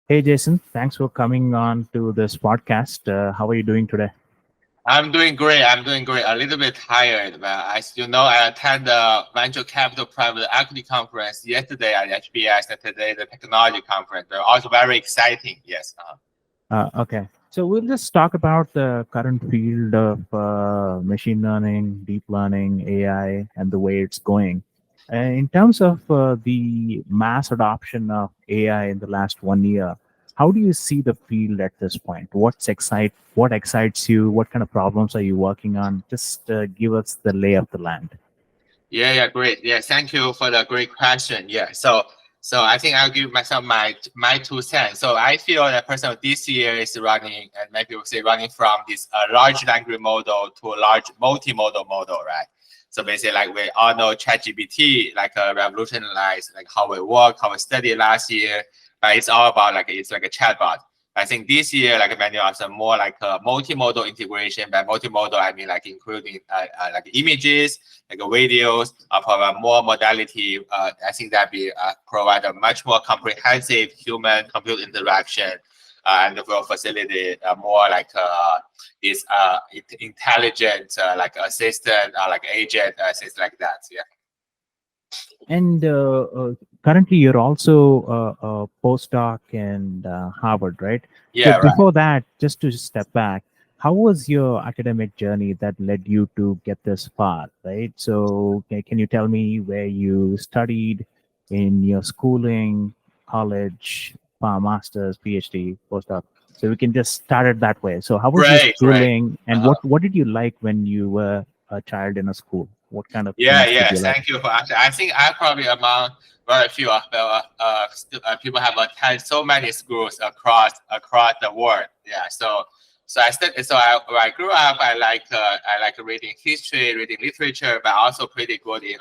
Hey, Jason, thanks for coming on to this podcast. How are you doing today? I'm doing great. I'm doing great. A little bit tired, but as you know, I attended the Venture Capital Private Equity Conference yesterday at HBS and today the Technology Conference. They're also very exciting. Yes. Okay, so we'll just talk about the current field of machine learning, deep learning, AI, and the way it's going. In terms of the mass adoption of AI in the last 1 year, how do you see the field at this point? What excites you? What kind of problems are you working on? Just give us the lay of the land. Yeah, great. Yeah, thank you for the great question. Yeah, so I think I'll give myself my 2 cents. So I feel that personally this year is running, and maybe we'll say running from this large language model to a large multimodal model, right? So basically, like we all know, ChatGPT revolutionized like how we work, how we study last year, but it's all about it's like a chatbot. I think this year, like many of them, more like a multimodal integration. By multimodal, I mean like including like images, like videos, provide more modality. I think that be provide a much more comprehensive human-computer interaction, and will facilitate more like this intelligent like assistant, like agent, things like that. Yeah. And currently, you're also a postdoc in Harvard, right? So Yeah, right. before that, just to step back, how was your academic journey that led you to get this far, right? So can you tell me where you studied in your schooling, college, master's, PhD, postdoc? So we can just start it that way. So how was your Right. schooling, and Uh-huh. what did you like when you were a child in a school? What kind of things did Yeah. you like? Thank you for asking. I think I probably among very few people have attended so many schools across the world. Yeah. So I studied. So when I grew up, I like reading history, reading literature, but also pretty good in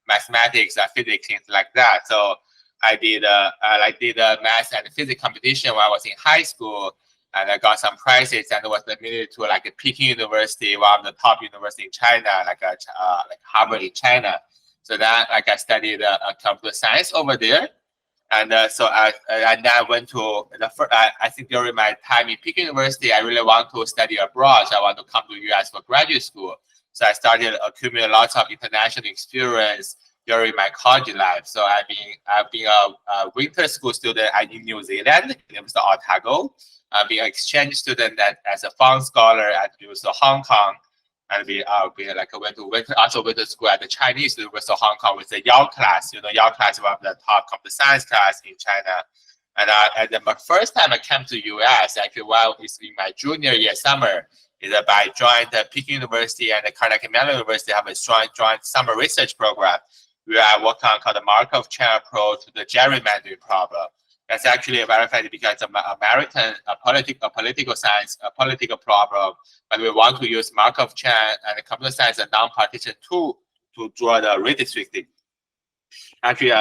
mathematics, physics, things like that. So I did a math and physics competition when I was in high school, and I got some prizes and was admitted to like a Peking University, one of the top university in China, like Harvard in China. So then like I studied computer science over there. And and then I went to the first, I think during my time in Peking University, I really want to study abroad. So I want to come to US for graduate school. So I started accumulating lots of international experience during my college life. So I've been a winter school student in New Zealand, University of Otago. I've been an exchange student as a fund scholar at University of Hong Kong. And we like went to school at the Chinese University of Hong Kong with the Yao class. You know, Yao class is one of the top computer science class in China. And then my first time I came to US, actually while it's in my junior year summer, is that I joined the Peking University and the Carnegie Mellon University have a joint summer research program where I work on called the Markov chain approach to the gerrymandering problem. That's actually verified because it's American political science, a political problem, but we want to use Markov chain and computer science and non-partition tool to draw the redistricting. Actually,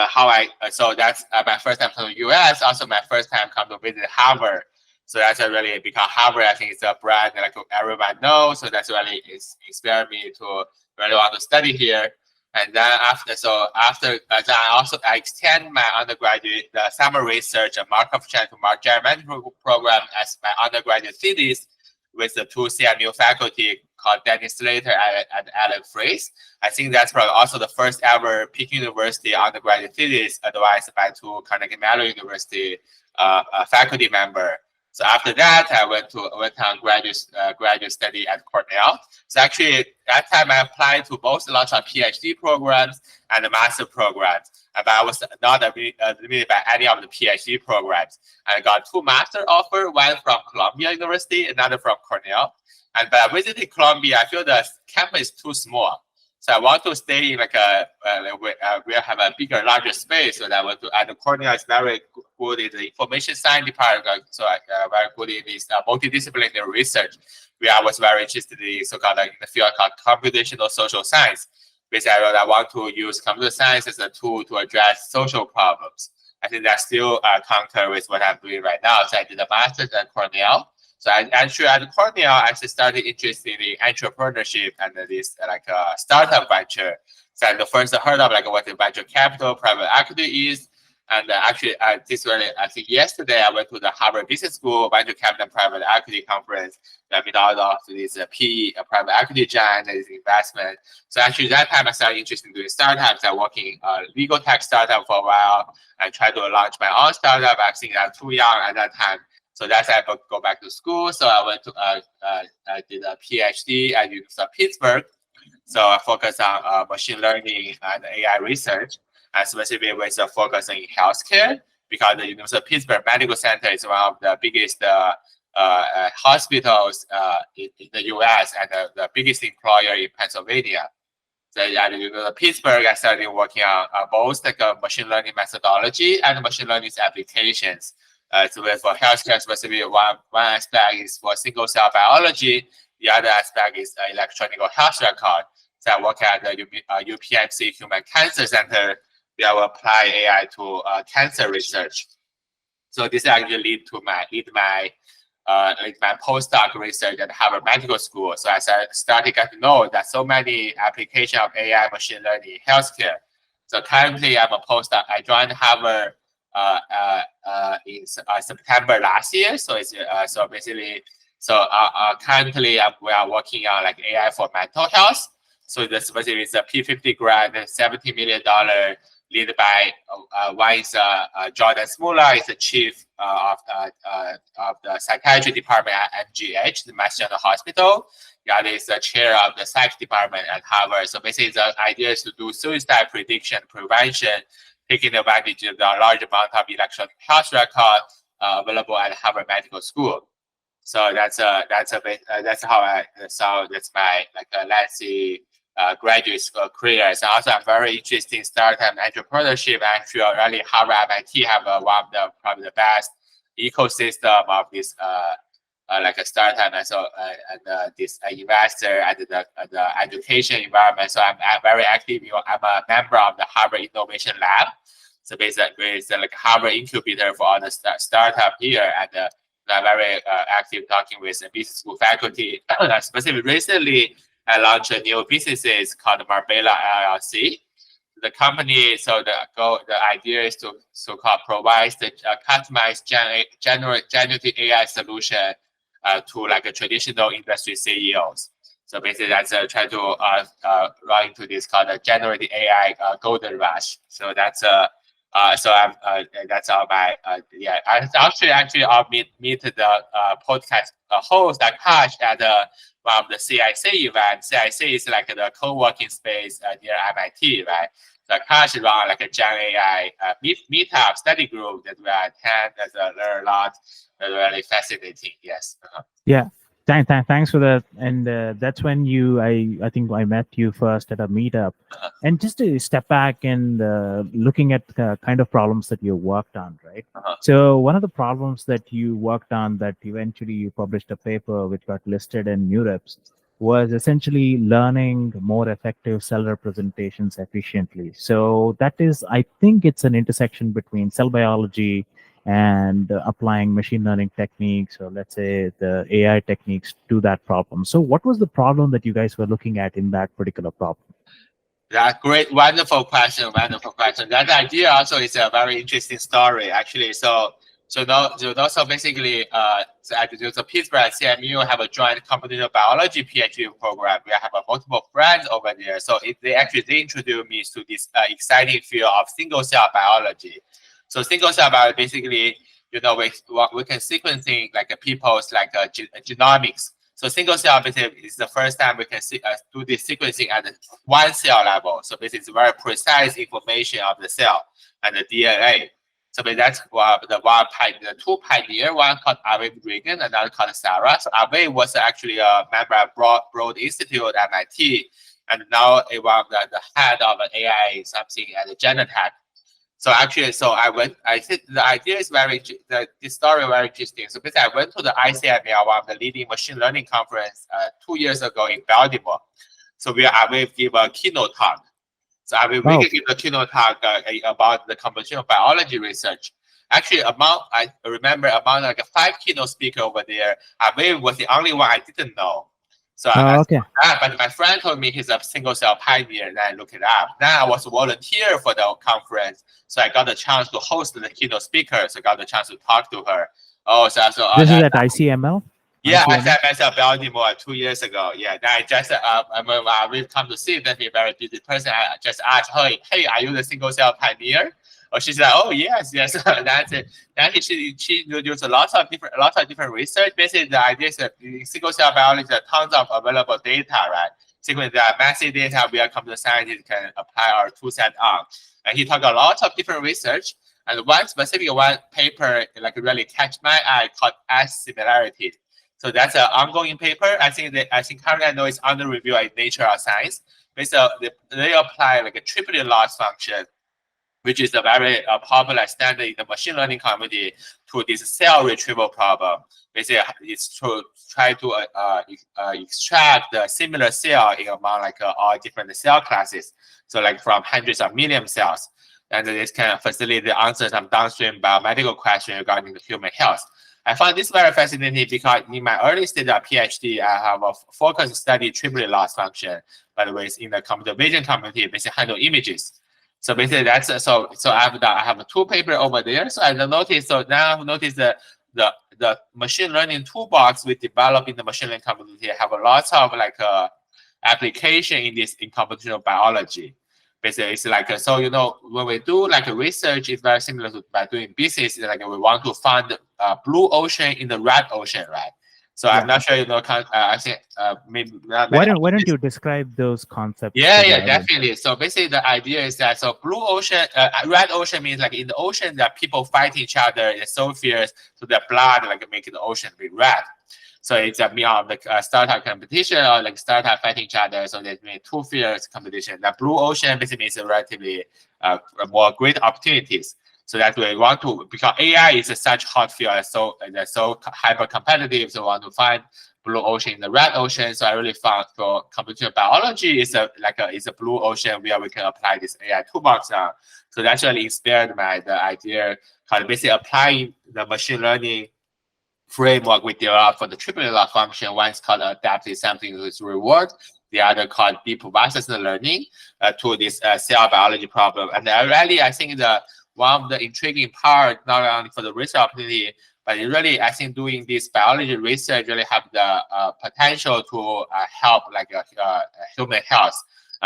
so that's my first time to the US. Also, my first time come to visit Harvard. So that's really because Harvard, I think, is a brand that like everyone knows. So that's really inspired me to really want to study here. And then I extend my undergraduate summer research and Markov chain to gerrymandering program as my undergraduate thesis with the two CMU faculty called Dennis Sleator and Alan Frieze. I think that's probably also the first ever Peking University undergraduate thesis advised by two Carnegie Mellon University faculty member. So after that, I went on graduate study at Cornell. So actually, that time I applied to both lots of PhD programs and the master programs, but I was not admitted by any of the PhD programs. I got two master offers, one from Columbia University, another from Cornell. And by visiting Columbia, I feel the campus is too small. So I want to stay in we have a bigger, larger space. So that I want to, and Cornell is very good in the information science department. So I very good in this multidisciplinary research. Where I was very interested in so-called in the field called computational social science. Because I want to use computer science as a tool to address social problems. I think that still concur with what I'm doing right now. So I did a master's at Cornell. So I actually at Cornell, I actually started interested in entrepreneurship and this startup venture. So the first I heard of what the venture capital private equity is. And actually, this really, I think yesterday I went to the Harvard Business School, Venture Capital Private Equity Conference. I meet all of these PE, private equity giant, this investment. So actually, that time I started interested in doing startups. I worked in legal tech startup for a while. I tried to launch my own startup. I think I'm too young at that time. So that's why I go back to school. So I went to, I did a PhD at University of Pittsburg. So I focus on machine learning and AI research, and specifically with a focus in healthcare, because the University of Pittsburg Medical Center is one of the biggest hospitals in the U.S. and the biggest employer in Pennsylvania. So at the University of Pittsburg, I started working on both like machine learning methodology and machine learning applications. So for healthcare, specifically, one aspect is for single cell biology. The other aspect is electronic health record. So I work at the UPMC Human Cancer Center. We will apply AI to cancer research. So this actually lead my postdoc research at Harvard Medical School. So I started getting to know that so many applications of AI machine learning in healthcare. So currently I'm a postdoc. I joined Harvard in September last year. So it's currently we are working on like AI for mental health. So the specific is a P50 Grant, $70 million, led by one is Jordan Smoller, is the chief of the Psychiatry department at MGH, the Mass General Hospital. The other is the chair of the Psych department at Harvard. So basically, the idea is to do suicide prediction, prevention, taking advantage of the large amount of electronic health record available at Harvard Medical School. So that's how that's my lengthy graduate school career. So also I'm very interested in startup and entrepreneurship. Actually, really Harvard MIT have one of the probably the best ecosystem of this like a startup and so this investor and the education environment. So I'm very active. I'm a member of the Harvard Innovation Lab. So basically, it's like a Harvard incubator for all the startup here, and I'm very active talking with business school faculty. Specifically, recently I launched a new businesses called Marbella LLC. The company, so the idea is to so-called provide the customized generative AI solution to like a traditional industry CEOs. So basically, that's try to run into this called the generative AI golden rush. So that's so I'm that's all my yeah. I actually I'll meet the podcast host Akash at one of the CIC events. CIC is like the co-working space near MIT, right? So Akash run like a Gen AI meetup study group that we attend. Learn a lot. Really fascinating. Yes. Yeah. Thanks for that. And that's when I think I met you first at a meetup. And just to step back and looking at the kind of problems that you worked on, right? So one of the problems that you worked on that eventually you published a paper which got listed in Neurips was essentially learning more effective cell representations efficiently. So that is, I think it's an intersection between cell biology and applying machine learning techniques, or let's say the AI techniques to that problem. So what was the problem that you guys were looking at in that particular problem? That great, wonderful question. That idea also is a very interesting story, actually. So basically, so at the University of Pittsburgh at CMU have a joint computational biology PhD program. We have multiple friends over there. So they introduced me to this exciting field of single cell biology. So single cell biology, basically, we can sequencing like people's genomics. So single cell basically is the first time we can do this sequencing at the one cell level. So basically, it's very precise information of the cell and the DNA. So that's the two pioneers, one called Arvind Regan, another called Sarah. So Arvind was actually a member of Broad Institute at MIT, and now one of the head of an AI something at the Genentech. So actually, I think the idea is this story is very interesting. So basically, I went to the ICML, one of the leading machine learning conference 2 years ago in Baltimore. So I will give a keynote talk. So I will really give a keynote talk about the computational biology research. Actually, I remember among like 5 keynote speakers over there, I was the only one I didn't know. So Okay. but my friend told me he's a single cell pioneer, and I looked it up. Then I was volunteer for the conference, so I got the chance to host the keynote speaker. So I got the chance to talk to her. This is at ICML? Yeah, I ICML? said myself Baltimore 2 years ago. Yeah, then I just we've come to see that we're a very busy person. I just asked, hey, are you the single cell pioneer? Or she's like, oh yes. That's it. Then she introduced a lot of different research. Basically, the idea is that in single cell biology, there are tons of available data, right? Sequence, there are massive data where computer scientists can apply our tool set on. And he talked a lot of different research. And one specific paper like really catch my eye called Similarity. So that's an ongoing paper. I think currently I know it's under review in Nature or Science. Basically, they apply like a triplet loss function, which is a very popular standard in the machine learning community, to this cell retrieval problem. Basically, it's to try to extract the similar cell in among like all different cell classes. So like from hundreds of million cells. And this can facilitate the answer some downstream biomedical questions regarding the human health. I found this very fascinating because in my early stage of PhD, I have a focus study triplet loss function, by the way, it's in the computer vision community, basically handle images. So basically that's so I have two papers over there. So I've noticed the machine learning toolbox we develop in the machine learning community have a lot of like application in computational biology. Basically, it's like when we do like research, it's very similar to by doing business. Like we want to find blue ocean in the red ocean, right? So I'm not sure I think maybe. Why don't you describe those concepts? Yeah, definitely. So basically, the idea is that blue ocean, red ocean means like in the ocean that people fight each other. It's so fierce, so their blood like make the ocean be red. So it's a like startup competition or like startup fighting each other. So there's two fierce competition. The blue ocean basically means relatively more great opportunities. So that we want to, because AI is such hot field, so hyper competitive. So we want to find blue ocean in the red ocean. So I really found for computational biology is a blue ocean where we can apply this AI toolbox on. So that's really inspired by the idea of basically applying the machine learning framework we developed for the triplet loss function. One is called adaptive sampling with reward. The other called deep persistent learning to this cell biology problem. And I think one of the intriguing part, not only for the research opportunity, but it really, I think doing this biology research really have the potential to help like human health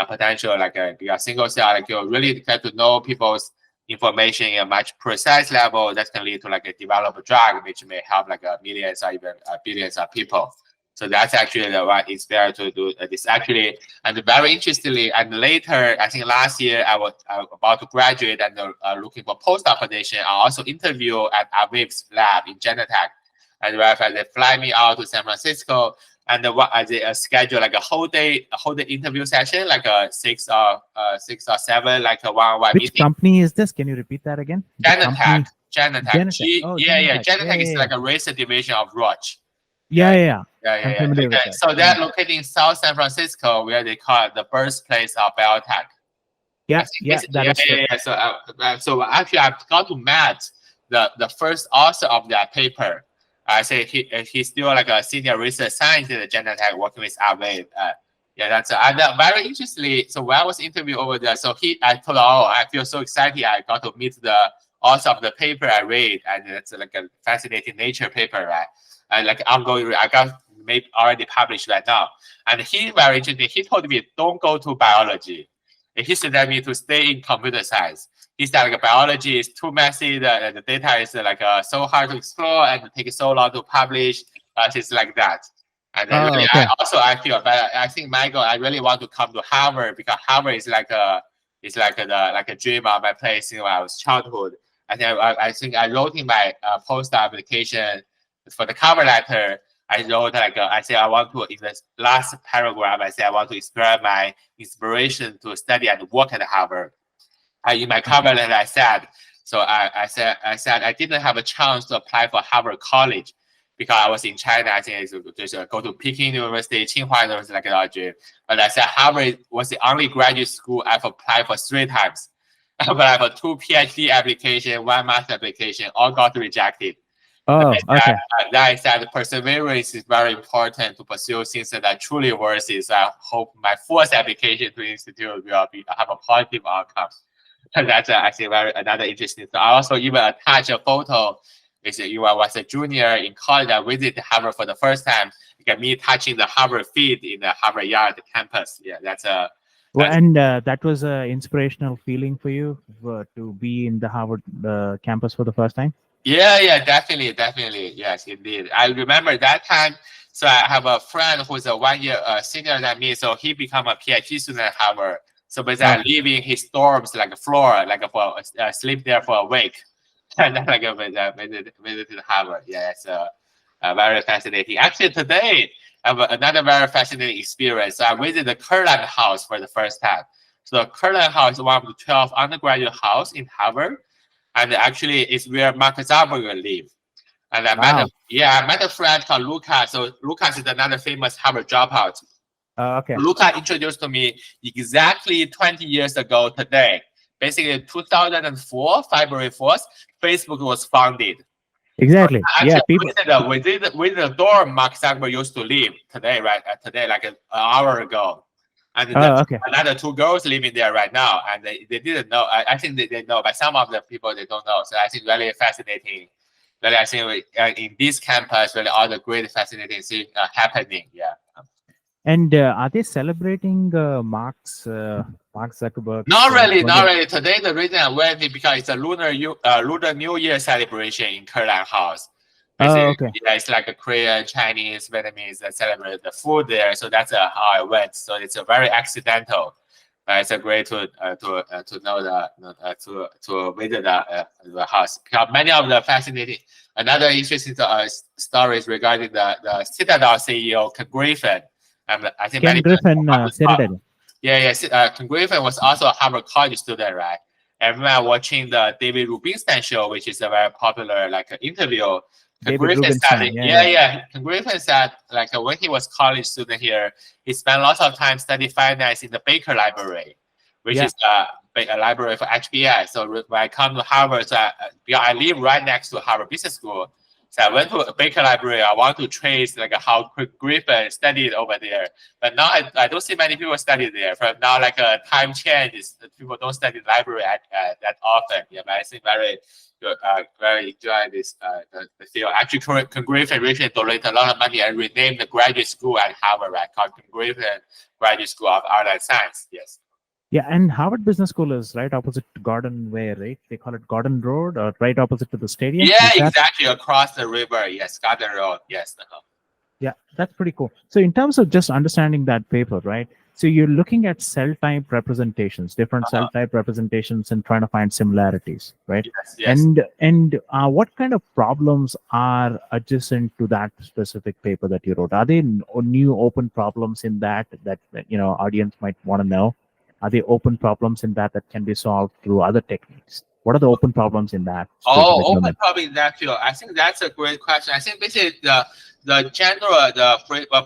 potential, like a single cell, like you really get to know people's information in a much precise level that can lead to like a develop a drug which may help like millions or even billions of people. So that's actually the one inspired to do this actually. And very interestingly, and later, I think last year I was about to graduate and looking for postdoc position. I also interviewed at Aviv's lab in Genentech. And they fly me out to San Francisco, and they schedule like a whole day interview session, like a six or seven, like a one-on-one meeting. Which company is this? Can you repeat that again? Genentech. Genentech. Genentech is like a research division of Roche. Yeah. Okay. So they're located in South San Francisco, where they call it the birthplace of biotech. Yeah. So actually, I've got to meet the first author of that paper. I say he's still like a senior research scientist at Genentech working with Aviv. That's very interestingly. So when I was interviewed over there, I told I feel so excited. I got to meet the author of the paper I read, and it's like a fascinating Nature paper, right? And like ongoing, I got maybe already published right now. And he very interesting. He told me don't go to biology. He suggested me to stay in computer science. He said like biology is too messy. The data is like so hard to explore and it takes so long to publish. It's like that. And then I feel bad. I think Michael, I really want to come to Harvard because Harvard is like a dream of my place since I was childhood. And I think I wrote in my postdoc application for the cover letter. I wrote I say I want to, in the last paragraph, I say I want to express my inspiration to study and work at Harvard. In my cover letter, I said I didn't have a chance to apply for Harvard College because I was in China. I think I just go to Peking University, Tsinghua University, like that dream. But I said Harvard was the only graduate school I've applied for 3 times. But I have 2 PhD applications, 1 master application, all got rejected. Oh, okay. That perseverance is very important to pursue things that truly worth it. So I hope my first application to institute will have a positive outcome. And that's I think another interesting. So I also even attach a photo. Is when I was a junior in college, I visited Harvard for the first time. You get me touching the Harvard field in the Harvard Yard campus. Yeah, that's a. Well, and that was an inspirational feeling for you to be in the Harvard campus for the first time. Yeah, definitely. Yes, indeed. I remember that time. So I have a friend who's a 1 year senior than me. So he become a PhD student at Harvard. So basically, I live in his dorms, like a floor, like for sleep there for a week, and then like visited Harvard. Yeah, it's very fascinating. Actually, today I have another very fascinating experience. So I visited the Kirkland house for the first time. So the Kirkland house is one of the 12 undergraduate house in Harvard. And actually, it's where Mark Zuckerberg live. And I met a friend called Lucas. So Lucas is another famous Harvard dropout. Okay. Lucas introduced to me exactly 20 years ago today. Basically, 2004, February 4th, Facebook was founded. Exactly. So yeah, people. Within the dorm Mark Zuckerberg used to live today, right? Today, like an hour ago. And another 2 girls living there right now, and they didn't know. I think they know, but some of the people they don't know. So I think really fascinating. Really, I think in this campus, really all the great fascinating things happening. Yeah. And are they celebrating Mark Zuckerberg? Not really. Today the reason I went is because it's a Lunar New Year celebration in Kirkland House. Okay. Yeah, it's like a Korean, Chinese, Vietnamese that celebrate the food there. So that's how I went. So it's a very accidental. It's a great to know to visit the house. Because many of the fascinating, another interesting stories regarding the Citadel CEO Ken Griffin. I think Ken Griffin, Citadel. Ken Griffin was also a Harvard College student, right? And when I watching the David Rubinstein show, which is a very popular interview. Ken Griffin said, like when he was college student here, he spent lots of time studying finance in the Baker Library, which is a library for HBS. So when I come to Harvard, so I live right next to Harvard Business School. So I went to a Baker Library. I want to trace how Griffin studied over there, but now I don't see many people study there. From now, time changes, people don't study library that often. Yeah, but I think very enjoy this the field. Actually, Ken Griffin recently donated a lot of money and renamed the graduate school at Harvard, right? Called Ken Griffin Graduate School of Art and Science. Yes. Yeah, and Harvard Business School is right opposite to Gordon Way, right? They call it Gordon Road, or right opposite to the stadium. Yeah, exactly, across the river. Yes, Gordon Road. Yes. Yeah, that's pretty cool. So in terms of just understanding that paper, right? So you're looking at cell type representations, different cell type representations, and trying to find similarities, right? Yes. And what kind of problems are adjacent to that specific paper that you wrote? Are there new open problems in that audience might want to know? Are there open problems in that can be solved through other techniques? What are the open problems in that? Open problem in that field. I think that's a great question. I think basically the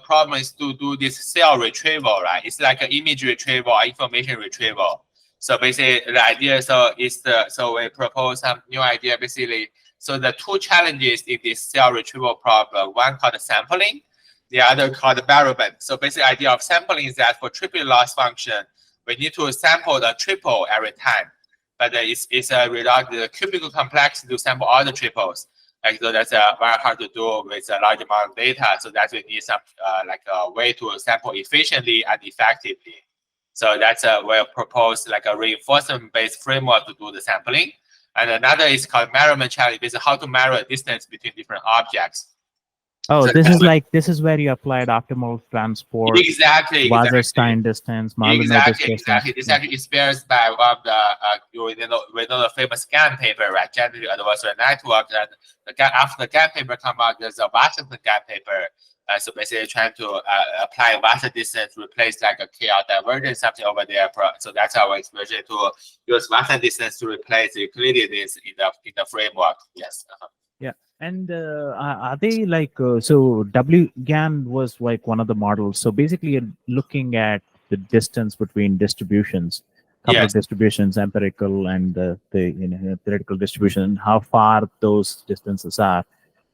problem is to do this cell retrieval, right? It's like an image retrieval or information retrieval. So basically the idea so we propose some new idea basically. So the 2 challenges in this cell retrieval problem, one called sampling, the other called variable. So basically the idea of sampling is that for triplet loss function, we need to sample the triple every time. But it's a result the cubical complexity to sample all the triples. So that's very hard to do with a large amount of data. So that we need some a way to sample efficiently and effectively. So that's we propose a reinforcement-based framework to do the sampling. And another is called measurement challenge, basically how to measure distance between different objects. Oh, so this is where you applied optimal transport. Exactly. Wasserstein distance, Malinois distance. Exactly. This actually inspired by one of the we know the famous GAN paper, right? Generative Adversarial Network. And after the GAN paper come out, there's a Wasserstein GAN paper. So basically trying to apply Wasserstein distance, replace a chaos divergence something over there. So that's our expression to use Wasserstein distance to replace the Euclidean in the framework. Yes. Yeah. And are they so WGAN was one of the models. So basically you're looking at the distance between distributions, couple of distributions, empirical and the theoretical distribution, how far those distances are.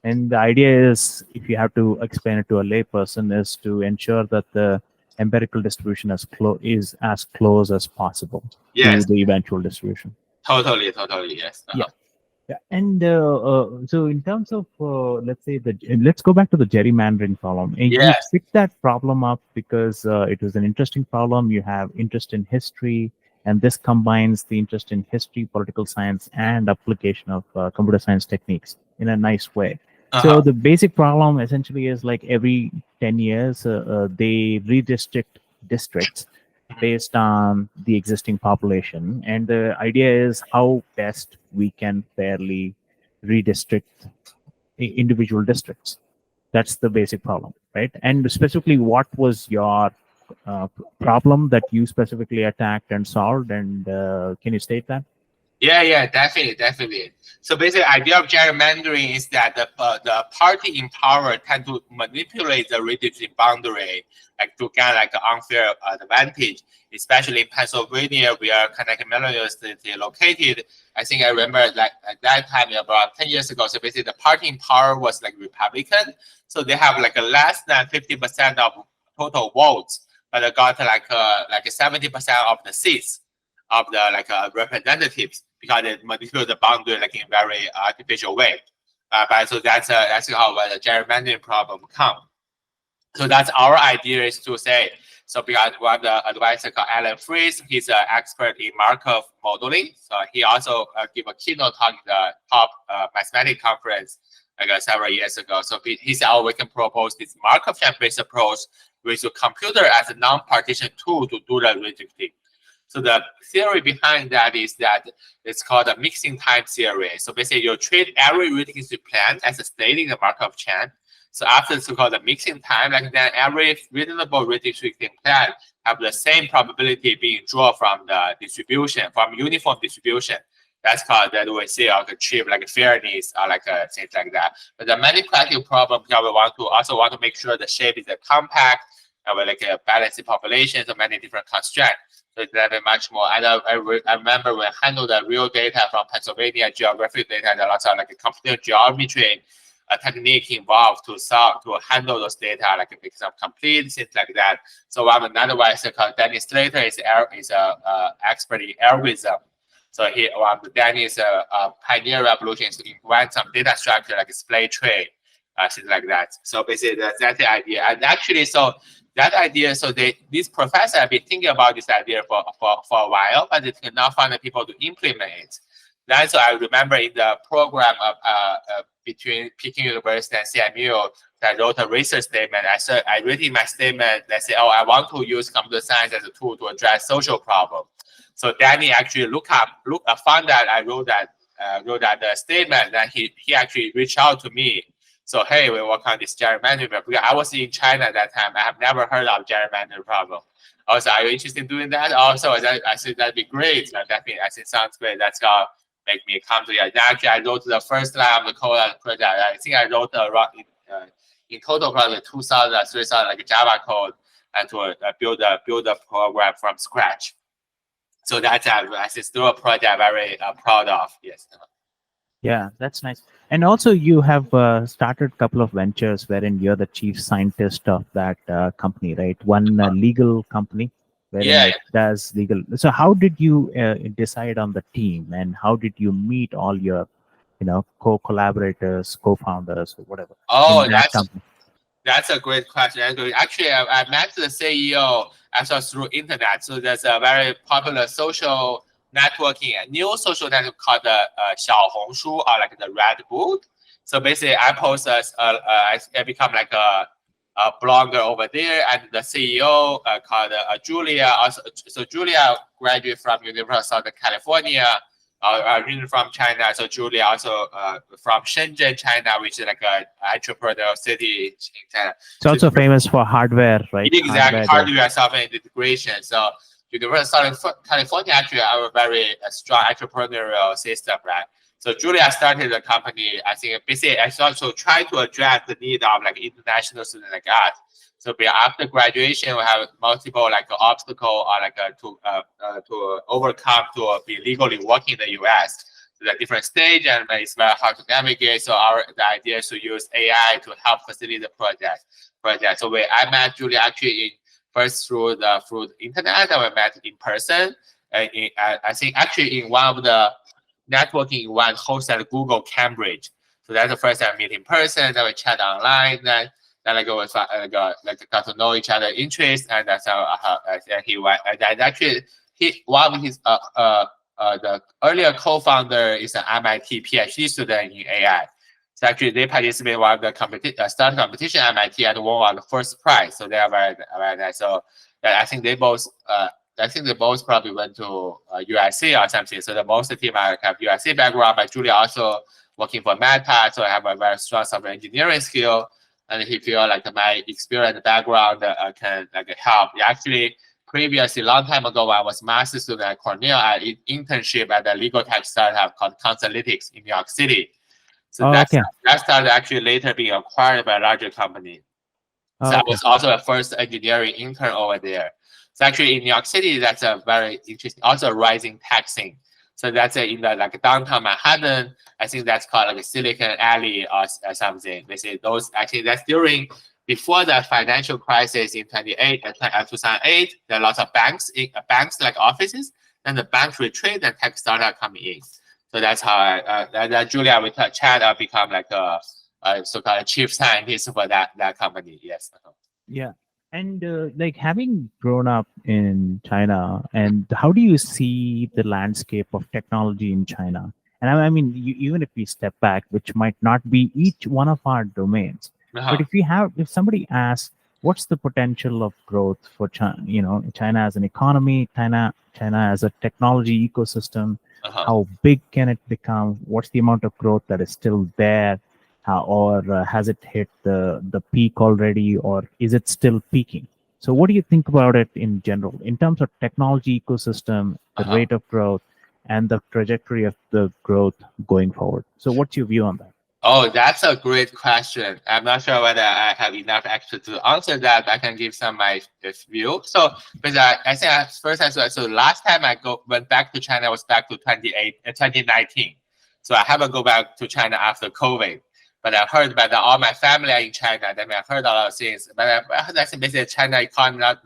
And the idea is, if you have to explain it to a layperson, is to ensure that the empirical distribution is as close as possible Yes, to the eventual distribution. totally, yes. Yeah. Yeah. And so in terms of, let's say, let's go back to the gerrymandering problem. You Yes. picked that problem up because it was an interesting problem. You have interest in history, and this combines the interest in history, political science, and application of computer science techniques in a nice way. So the basic problem essentially is like every 10 years, they redistrict districts based on the existing population. And the idea is how best we can fairly redistrict individual districts. That's the basic problem, right? And specifically, what was your problem that you specifically attacked and solved? And can you state that? Yeah, definitely. So basically, idea of gerrymandering is that the party in power tend to manipulate the redistricting boundary, like to get like an unfair advantage. Especially in Pennsylvania, where Carnegie Mellon University located. I think I remember like at that time about 10 years ago. So basically, the party in power was like Republican, so they have like a less than 50% of total votes, but they got like 70% of the seats of the representatives, because they manipulate the boundary like in very artificial way. But so that's how the gerrymandering problem comes. So that's our idea, is to say, so because we have the advisor called Alan Frieze, he's an expert in Markov modeling. So he also gave a keynote talk at the top mathematics conference like several years ago. So he said, oh, we can propose this Markov chain-based approach with a computer as a non-partition tool to do the redistricting. So the theory behind that is that it's called a mixing time theory. So basically, you treat every redistricting plan as a state in the Markov chain. So after the so-called mixing time, like then every reasonable redistricting plan have the same probability being drawn from the distribution, from uniform distribution. That's called that we say achieve like fairness or like things like that. But the many practical problems, we also want to make sure the shape is compact, with like a balanced population, so many different constraints. So it's very much more. I remember when I handled the real data from Pennsylvania, geographic data, there are lots of like a computational geometry technique involved to handle those data, like make some complete things like that. So we have another advisor called Danny Sleator, is a expert in algorithm. So Danny is a pioneer revolution to invent some data structure like a split tree, things like that. So basically that's the idea. And actually, so that idea, so these professors have been thinking about this idea for a while, but they cannot find the people to implement it. Then, so I remember in the program between Peking University and CMU, I wrote a research statement. I read in my statement, I say, oh, I want to use computer science as a tool to address social problems. So Danny actually found that I wrote that statement, that he actually reached out to me. So hey, we work on this gerrymandering, because I was in China at that time. I have never heard of gerrymandering problem. Also, are you interested in doing that? Also, I said that'd be great. Definitely, I said sounds great. That's gonna make me come to it. Actually, I wrote the first line of the code project. I think I wrote around in total probably 2,000, 3,000 like Java code, and to build a program from scratch. So that's still a project I'm very proud of. Yes. Yeah, that's nice. And also, you have started a couple of ventures wherein you're the chief scientist of that company, right? One legal company wherein it does legal. So how did you decide on the team, and how did you meet all your, co-collaborators, co-founders, or whatever? Oh, that's a great question. Actually, I met the CEO actually through internet. So there's a very popular social networking, a new social network called the Xiaohongshu, or like the Red Book. So basically, I post I become like a blogger over there, and the CEO called Julia. Also, so Julia graduated from University of Southern California. Originally from China. So Julia also from Shenzhen, China, which is like an entrepreneurial city in China. It's also famous for hardware, right? Exactly, hardware software integration. So University of Southern California actually have a very strong entrepreneurial system, right? So Julia started the company. I think basically I also try to address the need of like international students like us. So after graduation, we have multiple like obstacle or like to overcome to be legally working in the U.S. the different stage, and it's very hard to navigate. So the idea is to use AI to help facilitate the project. So I met Julia actually first through the internet, and we met in person. I think actually in one of the networking event hosted at Google Cambridge. So that's the first time I meet in person. Then we chat online. Then I got to know each other's interests, and that's how he went. And actually, one of his the earlier co-founder is an MIT PhD student in AI. So actually, they participated in one of the start competition at MIT and won the first prize. So they are very nice. So I think they both. I think they both probably went to USC or something. So the most of the team have USC background, but Julia also working for Meta, so I have a very strong software engineering skill. And he feel like my experience background can help. Actually, previously, long time ago, I was master student at Cornell, at internship at a legal tech startup called Consullytics in New York City. So that started actually later being acquired by a larger company. So I was also a first engineering intern over there. So actually in New York City, that's a very interesting, also a rising tech scene. So that's in the downtown Manhattan. I think that's called a Silicon Alley or something. They say those actually that's before the financial crisis in 2008. There are lots of banks like offices. Then the banks retreat and tech startup coming in. So that's how Julia with her chat become like a so-called chief scientist for that company. Yes. Yeah. And like having grown up in China, and how do you see the landscape of technology in China? And I mean, even if we step back, which might not be each one of our domains, but if somebody asks, what's the potential of growth for China? China as an economy, China as a technology ecosystem, how big can it become? What's the amount of growth that is still there? Or has it hit the peak already, or is it still peaking? So what do you think about it in general, in terms of technology ecosystem, the rate of growth, and the trajectory of the growth going forward? So what's your view on that? Oh, that's a great question. I'm not sure whether I have enough actually to answer that, but I can give some my view. So, because I think so last time I went back to China was back to 2019. So I haven't go back to China after COVID. But I heard about all my family are in China. I mean, I heard a lot of things. But I heard that basically China economy not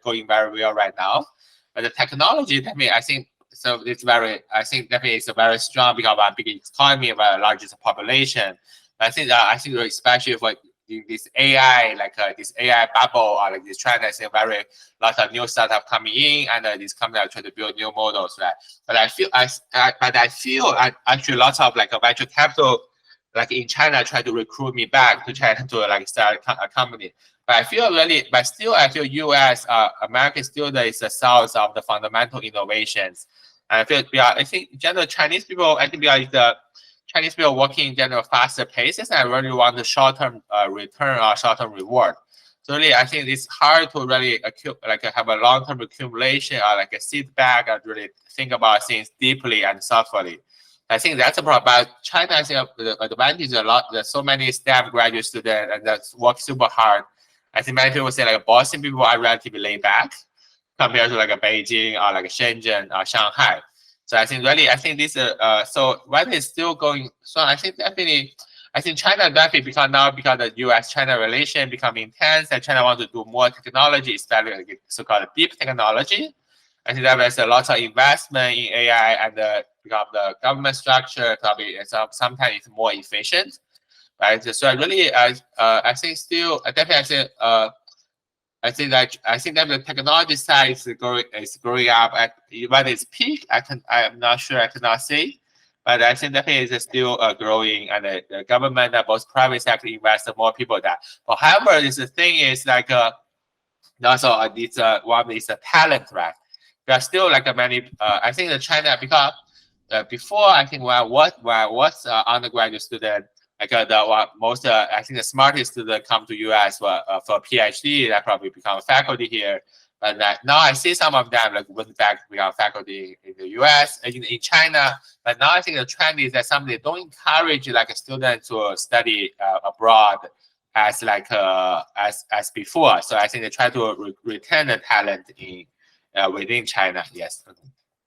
going very well right now. But the technology, I think so. I think definitely it's a very strong because of our big economy, of our largest population. But I think especially for this AI, this AI bubble, or like this China, I think lots of new startup coming in, and this company are trying to build new models, right? But I feel actually lots of venture capital. In China, try to recruit me back to China to start a company. But I feel U.S., America still is the source of the fundamental innovations. And I think in general Chinese people, the Chinese people working in general faster paces and really want the short-term return or short-term reward. So really, I think it's hard to really have a long-term accumulation or sit back and really think about things deeply and thoughtfully. I think that's a problem. But China, I think the advantage a lot. There's so many STEM graduate students and that work super hard. I think many people say Boston people are relatively laid back compared to Beijing or Shenzhen or Shanghai. So I think this so when it's still going. So I think China definitely because the U.S.-China relation become intense and China wants to do more technology, especially so-called deep technology. I think that there's a lot of investment in AI and because the government structure probably sometimes it's more efficient, right? So I think still definitely I think that the technology side is growing up. Whether it's peak, I'm not sure. I cannot say, but I think definitely it's still growing, and the government and both private sector invest more people that. But however, the thing is also it's one is a talent, right? There are still many. I think in China because before I think when I was undergraduate student, I think the smartest student come to US for PhD. That probably become faculty here. But now I see some of them went back to become faculty in the US, in China. But now I think the trend is that they don't encourage a student to study abroad as as before. So I think they try to retain the talent in within China. Yes.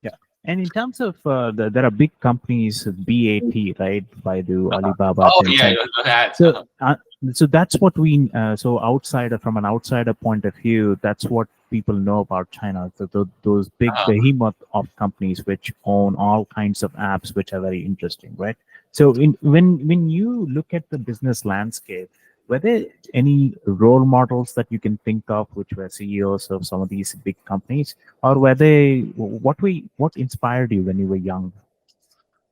Yeah. And in terms of there are big companies, BAT, right? Baidu, Alibaba, Oh yeah, Tencent. you know that. So, so that's what we. So outsider, from an outsider point of view, that's what people know about China. So those big behemoth of companies which own all kinds of apps, which are very interesting, right? So when you look at the business landscape, were there any role models that you can think of which were CEOs of some of these big companies, or were they what inspired you when you were young?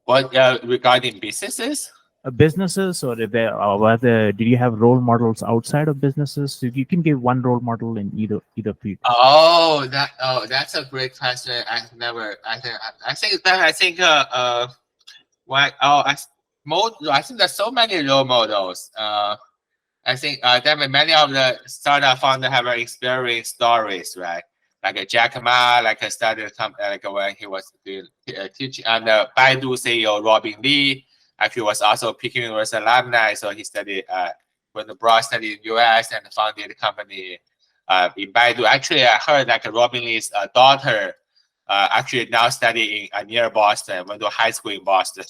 What regarding businesses? Businesses, or whether did you have role models outside of businesses? If you can give one role model in either field. That's a great question. I've never. I think why I think there's so many role models. I think definitely many of the startup founders have very experienced stories, right? Like Jack Ma, like started like when he was teaching, and Baidu CEO Robin Li actually was also Peking University alumni, so he studied when the broad studied in US and founded the company in Baidu. Actually, I heard like Robin Li's daughter actually now studying near Boston, went to high school in Boston.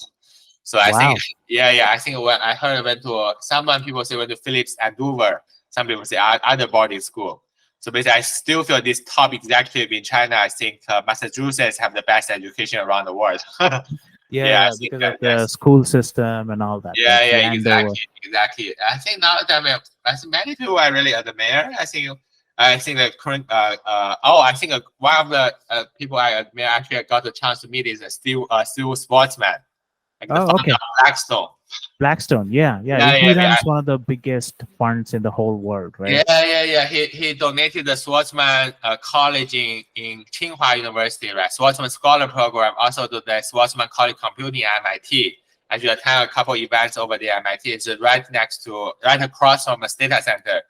So I think, I think when I heard went to some people say went to Phillips and Dover, some people say other boarding school. So basically, I still feel this top executive in China, I think Massachusetts have the best education around the world. Yeah, because of the school system and all that. Yeah, yeah, exactly. I think now that I think many people I really admire. I think the current I think one of the people I admire actually I got the chance to meet is still sportsman. Like the founder of Blackstone. Blackstone, yeah. He runs one of the biggest funds in the whole world, right? Yeah. He donated the Schwarzman College in Tsinghua University, right? Schwarzman Scholar Program, also to the Schwarzman College Computing at MIT. Actually, attend a couple events over there at MIT. It's right across from the Sleator Center.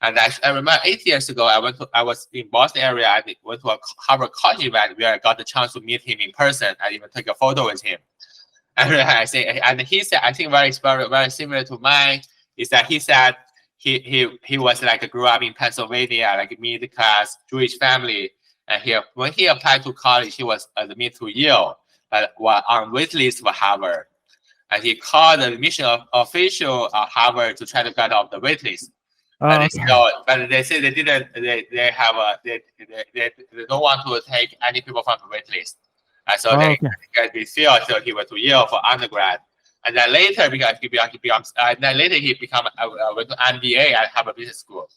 And I remember 8 years ago, I was in Boston area. I went to a Harvard College event where I got the chance to meet him in person. I even took a photo with him. And he said, I think very similar to mine, is that he said he was like grew up in Pennsylvania, like middle class Jewish family, and when he applied to college, he was admitted to Yale, but was on waitlist for Harvard, and he called the admission official of Harvard to try to get off the waitlist. But they say they didn't. They don't want to take any people from the waitlist. So they feel so he went to Yale for undergrad, and then later because he went to MBA at Harvard Business School.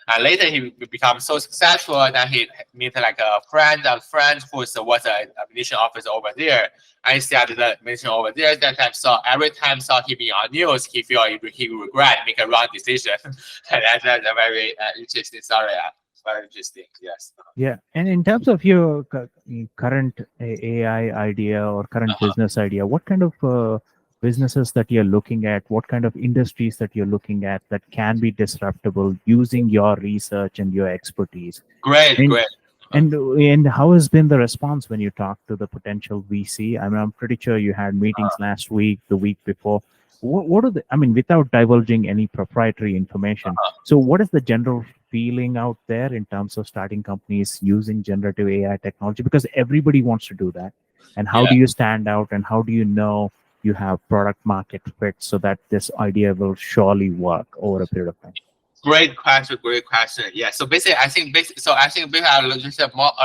And later he became so successful that he met like a friend of friends who was an admission officer over there. And he started the admission over there. Every time saw him on news, he feel he regret make a wrong decision. And that's a very interesting story. Very interesting, yes. Yeah, and in terms of your current AI idea or current business idea, what kind of businesses that you're looking at, what kind of industries that you're looking at that can be disruptable using your research and your expertise? Great. And how has been the response when you talk to the potential VC? I mean, I'm pretty sure you had meetings last week, the week before. What are without divulging any proprietary information, so what is the general feeling out there in terms of starting companies using generative AI technology? Because everybody wants to do that. And how do you stand out, and how do you know you have product market fit so that this idea will surely work over a period of time? Great question. Yeah. So basically, I think we have a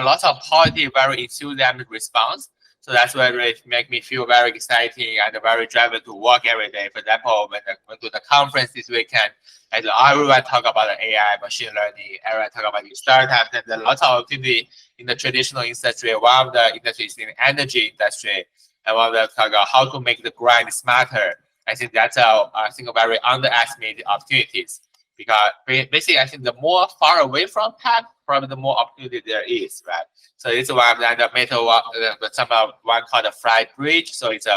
lot of positive, very enthusiastic response. So that's why it make me feel very exciting and very driven to work every day. For example, when I went to the conference this weekend, and everyone talk about AI, machine learning, everyone talk about the startups, and there's lots of opportunity in the traditional industry. One of the industries in the energy industry, and one of the talk about how to make the grind smarter. I think that's a very underestimated opportunities. Because basically, I think the more far away from tech, probably the more opportunity there is, right? So it's one of the metal, one called a fried bridge. So so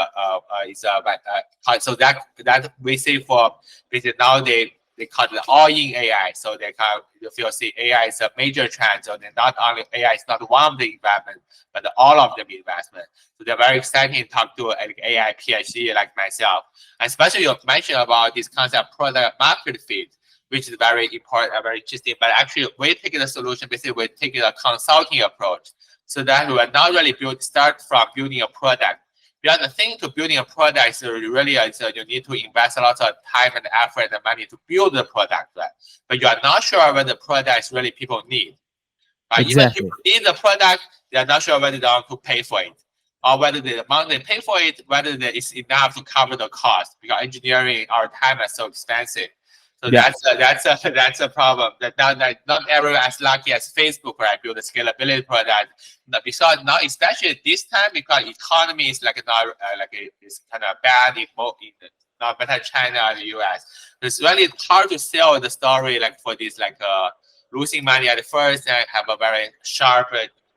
that we see for basically now they call it all-in AI. So see AI is a major trend. So not only AI is not one of the investment, but all of them investment. So they're very exciting to talk to an AI PhD like myself, and especially you mentioned about this concept product market fit, which is very important and very interesting. But actually, we take the solution, basically, we take a consulting approach. so that we're not really start from building a product. Because the thing to building a product is really you need to invest a lot of time and effort and money to build the product, right? But you are not sure whether the product is really people need. Even Exactly. people need the product, they are not sure whether they want to pay for it, or whether the amount they pay for it, whether it's enough to cover the cost. Because engineering, our time is so expensive. So Yeah. that's a problem. That not everyone as lucky as Facebook, right? Build a scalability product. Because now, especially this time, because economy is like not it's kind of bad in not better China and the US. It's really hard to sell the story like for this losing money at first and have a very sharp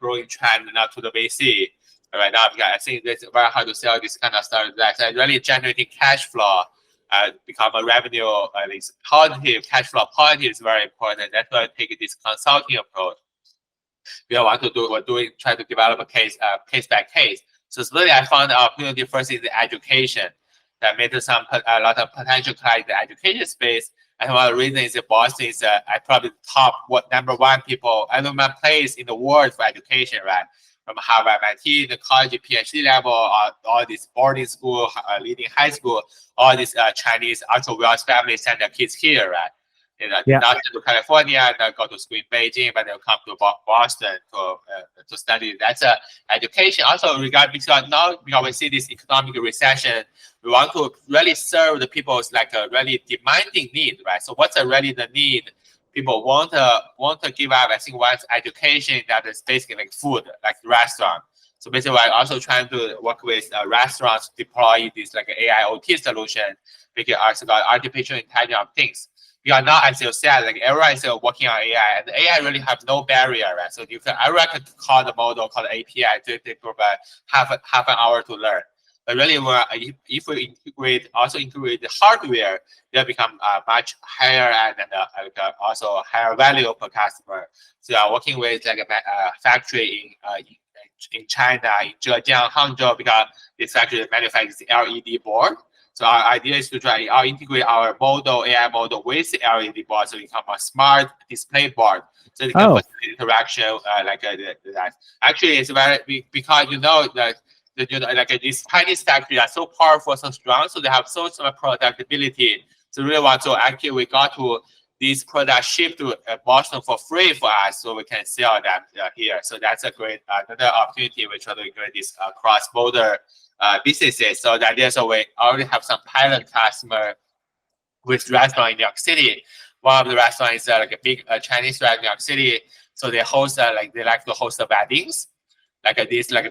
growing trend now to the VC right now. Because I think it's very hard to sell this kind of stuff. That's really generating cash flow. Become a revenue, at least positive, cash flow positive is very important. That's why I take this consulting approach. Try to develop a case by case. So really, I found the opportunity first in the education. That made a lot of potential clients in the education space. And one of the reasons is that Boston is I probably top number one people, my place in the world for education, right? From Harvard, MIT, the college, PhD level, all these boarding school, leading high school, all these Chinese ultra wealthy families send their kids here, right? Not to California, not go to school in Beijing, but they'll come to Boston to study. That's education. Also, because now we see this economic recession, we want to really serve the people's really demanding need, right? So what's really the need? People want to give up. I think one's education that is basically like food, like restaurant. So basically, we're also trying to work with restaurants to deploy this AI OT solution, because also got artificial intelligence of things. Because now, as you said, everyone is working on AI, and the AI really have no barrier, right? So everyone can call the model, call the API, to take about half an hour to learn. But really, if we integrate the hardware, they'll become much higher and also higher value per customer. So I'm working with a factory in China, in Zhejiang, Hangzhou, because this factory manufactures LED board. So our idea is to try to integrate our AI model with the LED board, so it become a smart display board. So it can facilitate interaction that. Actually, it's very because these Chinese factories are so powerful, so strong, so they have so much productivity. So we want to we got to these products shipped to Boston for free for us, so we can sell them here. So that's a great another opportunity. We try to integrate these cross-border businesses. So that is we already have some pilot customer with restaurant in New York City. One of the restaurants is a big Chinese restaurant in New York City. So they host they like to host the weddings. A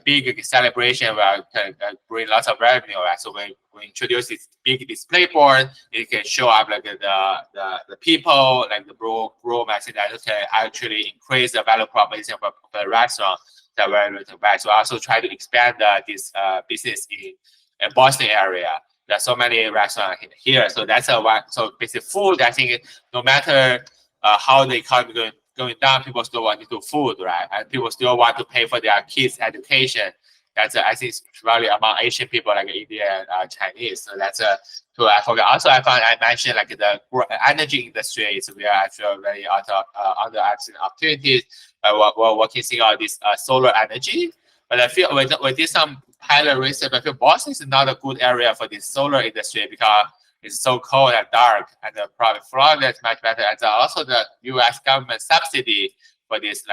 big celebration where can bring lots of revenue, right? So we introduce this big display board. It can show up the people, the room. I think that can actually increase the value proposition for the restaurant. That we're So I also try to expand this business in Boston area. There's so many restaurants here. So that's one. So basically, food. I think no matter how the economy going down, people still want to do food, right? And people still want to pay for their kids' education. That's I think it's really among Asian people like Indian and Chinese. So that's so I forgot. Also, I mentioned the energy industry is we are actually very under opportunities. We're working on this solar energy. But I feel we did some pilot research. I feel Boston is not a good area for this solar industry because it's so cold and dark, and probably Florida is much better. And also the U.S. government subsidy for this,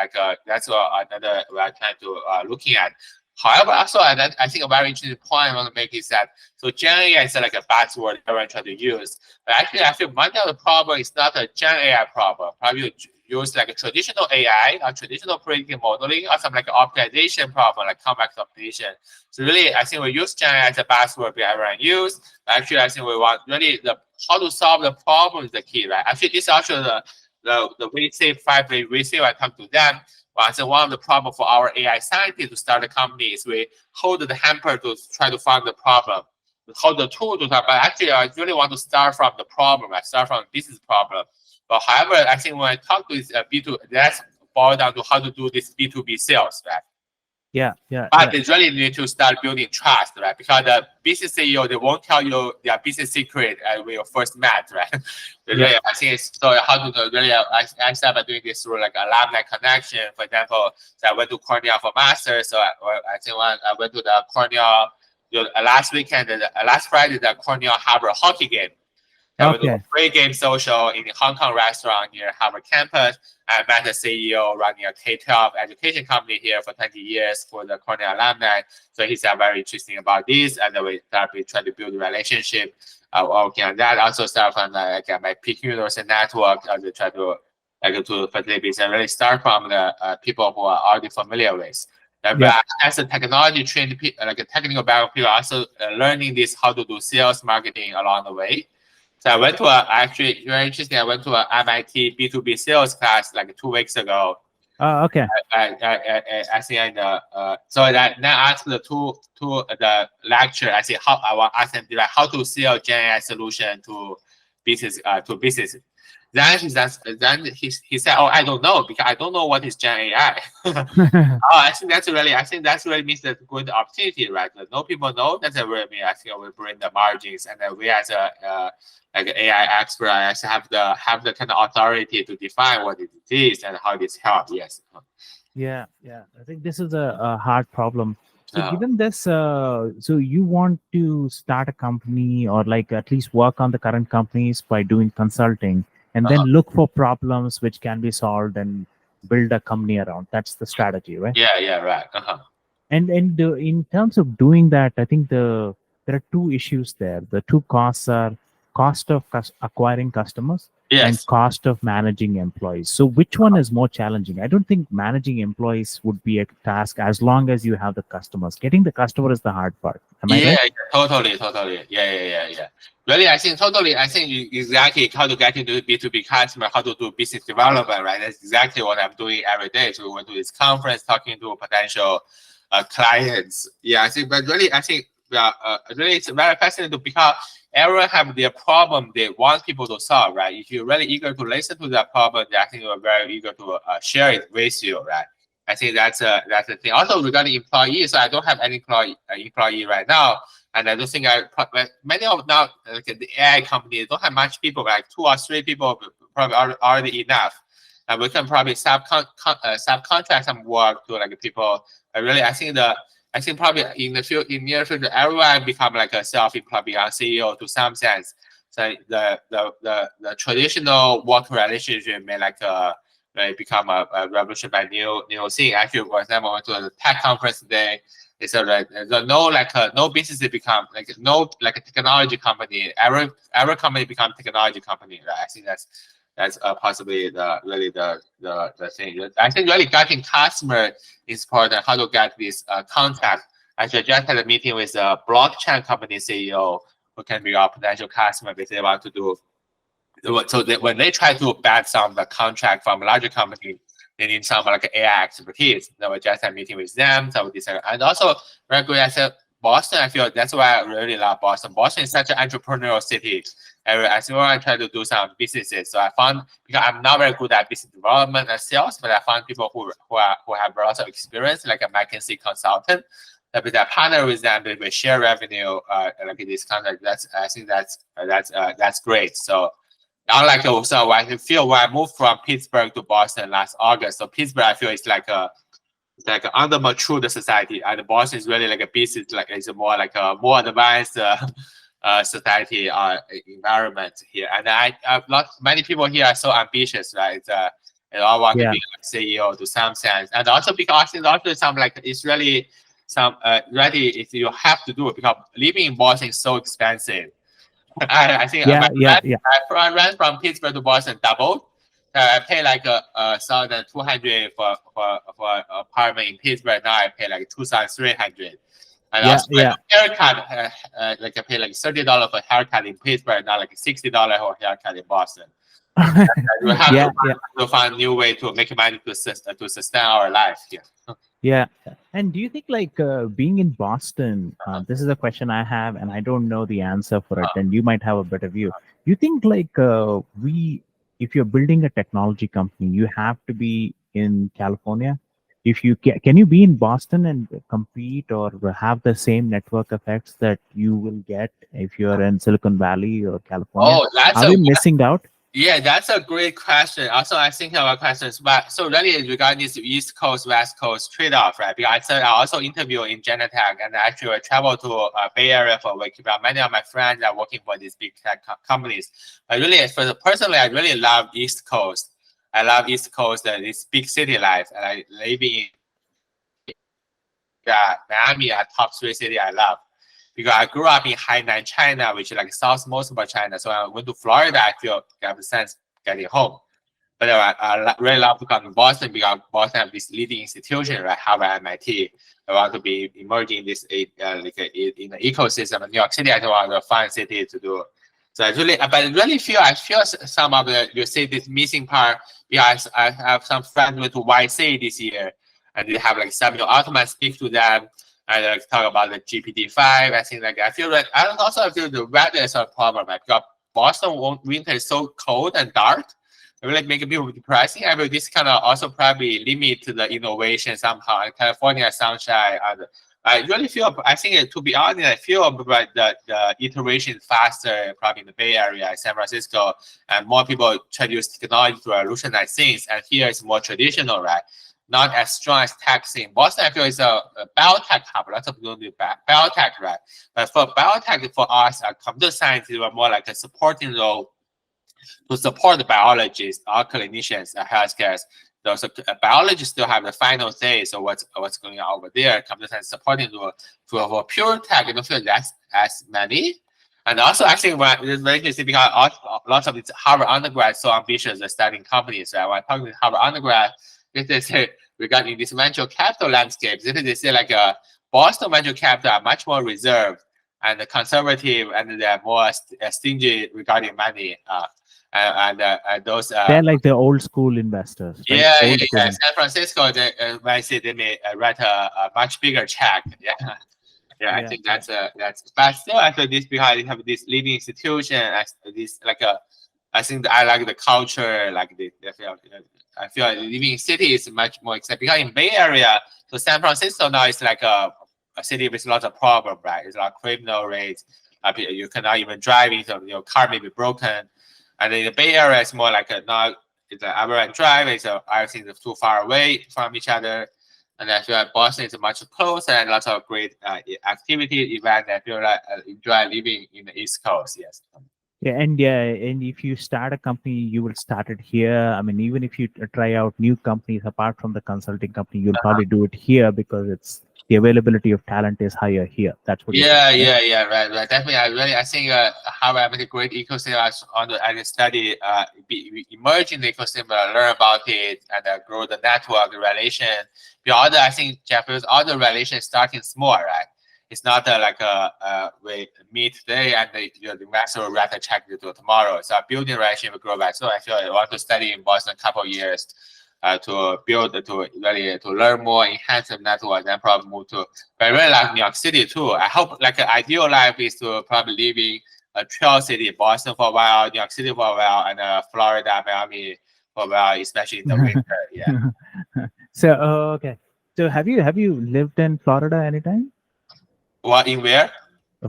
that's another we're trying to looking at. However, also I think a very interesting point I want to make is that Gen AI is a buzzword everyone trying to use, but actually I feel much of the problem is not a Gen AI problem. Probably use a traditional AI, or traditional predictive modeling, or some optimization problem, complex optimization. So really, I think we use Gen AI as a buzzword that everyone use. Actually, I think we want really how to solve the problem is the key, right? Actually, this is actually the VC, 5 VC. I come to them. Well, so one of the problems for our AI scientists to start a company is we hold the hamper to try to find the problem. We hold the tool to but actually, I really want to start from the problem. I start from the business problem. But however, I think when I talk to this B2, that's boiled down to how to do this B2B sales, right? But they really need to start building trust, right? Because the business CEO, they won't tell you their business secret when you first met, right? Really, I think it's so how to really, I started doing this through like alumni connection. For example, so I went to Cornell for master's. So I think I went to the Cornell last weekend, last Friday, the Cornell Harvard hockey game. I went to a free game social in the Hong Kong restaurant near Harvard campus. I met the CEO running a K-12 education company here for 20 years for the Cornell alumni. So he said very interesting about this, and then we try to build a relationship working on that. Also start from my Peking University network to try to facilitate and really start from the people who are already familiar with. But as a technology trained like a technical background, people are also learning this how to do sales marketing along the way. So I went to actually very interesting. I went to a MIT B2B sales class like 2 weeks ago. Okay. I think so that now ask the the lecture. I say how I want ask them like how to sell Gen AI solution to business Then he said, "Oh, I don't know because I don't know what is Gen AI." I think that's really means a good opportunity, right? No people know. That's really mean I think we bring the margins, and then we as a like an AI expert, I actually have the kind of authority to define what it is and how this helps. Yes. Yeah. I think this is a hard problem. So given this, so you want to start a company or like at least work on the current companies by doing consulting, and then look for problems which can be solved and build a company around. That's the strategy, right? Yeah, right. And in terms of doing that, I think there are two issues there. The two costs are cost of acquiring customers and cost of managing employees. So which one is more challenging? I don't think managing employees would be a task as long as you have the customers. Getting the customer is the hard part. Am I right? Totally. Yeah. Really, I think you exactly how to get into B2B customer, how to do business development, right? That's exactly what I'm doing every day. So we went to this conference talking to potential clients. Yeah, I think really it's very fascinating because everyone have their problem they want people to solve, right? If you're really eager to listen to that problem, I think you're very eager to share it with you, right? I think that's the thing. Also regarding employees, so I don't have any employee right now, and I don't think many of now like the AI companies don't have much people, like 2 or 3 people probably already enough. And we can probably subcontract some work to like people. I think probably in the near future, everyone become like a self-employed CEO to some sense. So the traditional work relationship may like become a revolution by new thing. Actually, for example, I went to the tech conference today. They said no business become like no like a technology company. Every company become technology company. Right? I think that's possibly the thing. I think really getting customer is important. How to get this contact. Actually, I just had a meeting with a blockchain company CEO who can be our potential customer because they want to do. So when they try to back some of the contract from a larger company, they need some like AI expertise. So we just had a meeting with them. So this and also very good. I said Boston. I feel that's why I really love Boston. Boston is such an entrepreneurial city. I still want to try to do some businesses. So I found because I'm not very good at business development and sales, but I found people who have lots of experience, like a McKinsey consultant. That we partner with them, we share revenue, like this kind of. I think that's great. So. Unlike so I feel when I moved from Pittsburgh to Boston last August. So Pittsburgh, I feel it's like an under-matured society, and Boston is really like a business, like it's more like a more advanced society environment here. And many people here are so ambitious, right? They all want to be like CEO to some sense, and also because it's also some like it's really some ready if you have to do it because living in Boston is so expensive. I think my rent from Pittsburgh to Boston doubled. I pay like $1,200 for apartment in Pittsburgh. Now I pay like $2,300. And also haircut, like I pay like $30 for haircut in Pittsburgh. Now like $60 for haircut in Boston. We have to find a new way to make money to sustain our life here. Yeah. And do you think like being in Boston, this is a question I have and I don't know the answer for it, and you might have a better view. Do you think like if you're building a technology company, you have to be in California? if you can you be in Boston and compete or have the same network effects that you will get if you're in Silicon Valley or California? Oh, that's Are we missing out? Yeah, that's a great question. Also, I think about questions, but so really regarding this East Coast, West Coast trade-off, right? Because I also interview in Genentech, and actually I travel to Bay Area for work. Many of my friends are working for these big tech companies. I really, personally, I really love East Coast. I love East Coast, this big city life, and I live in Miami, a top 3 city I love. Because I grew up in Hainan, China, which is like southmost of China. So I went to Florida, I feel I have a sense getting home. But I really love to come to Boston because Boston have this leading institution, right? Harvard, MIT. I want to be emerging in this in the ecosystem of New York City. I think want a fun city to do. So I really feel some of the you say this missing part because I have some friends went to YC this year, and they have like Samuel Altman speak to them. I talk about the GPT-5. I think I feel the weather is a problem. Right? Because Boston winter is so cold and dark, it really make people depressing. I mean, this kind of also probably limit to the innovation somehow. And California sunshine. I really feel. I think to be honest, I feel like the iteration faster probably in the Bay Area, San Francisco, and more people try to use technology to revolutionize things. And here it's more traditional, right? Not as strong as tech scene. Boston, I feel, is a biotech hub. Lots of people do biotech, right? But for biotech, for us, computer science is more like a supporting role to support the biologists, our clinicians, healthcare. Those biologists still have the final say. So what's going on over there? Computer science supporting role. For pure tech, I don't feel that's as many. And also, actually, it's very interesting because lots of these Harvard undergrads so ambitious at starting companies. Right? When I talk to Harvard undergrad, they say regarding this venture capital landscape, they say like Boston venture capital are much more reserved and conservative, and they're more stingy regarding money. And those they're like the old school investors. Right? Yeah. San Francisco, when I say they may write a much bigger check. Yeah, I think that's. But still, I feel this because they have this leading institution. This like I think I like the culture, like I feel like living in city is much more exciting because in Bay Area, so San Francisco now is like a city with lots of problems, right? It's like criminal rates. You cannot even drive, so your car may be broken. And then the Bay Area is more like it's an average drive. I think it's too far away from each other. And I feel like Boston is much closer and lots of great activity events. I feel like enjoy living in the East Coast. Yes. And if you start a company, you will start it here. I mean, even if you try out new companies apart from the consulting company, you'll probably do it here because the availability of talent is higher here. That's what. Right. Definitely, I think Harvard has a great ecosystem. I study emerge in the ecosystem, learn about it, and grow the network, the relation. I think Jeffrey, all the relations starting small, right? It's not like we meet today and the investor will write a check to do tomorrow. So building relationship will grow back. So I feel I want to study in Boston a couple of years to build to learn more, enhance the network, and probably move to. But I really like New York City too. I hope like an ideal life is to probably live in a trail city, Boston for a while, New York City for a while, and Florida, Miami for a while, especially in the winter. Yeah. So okay. So have you lived in Florida anytime? What, in where?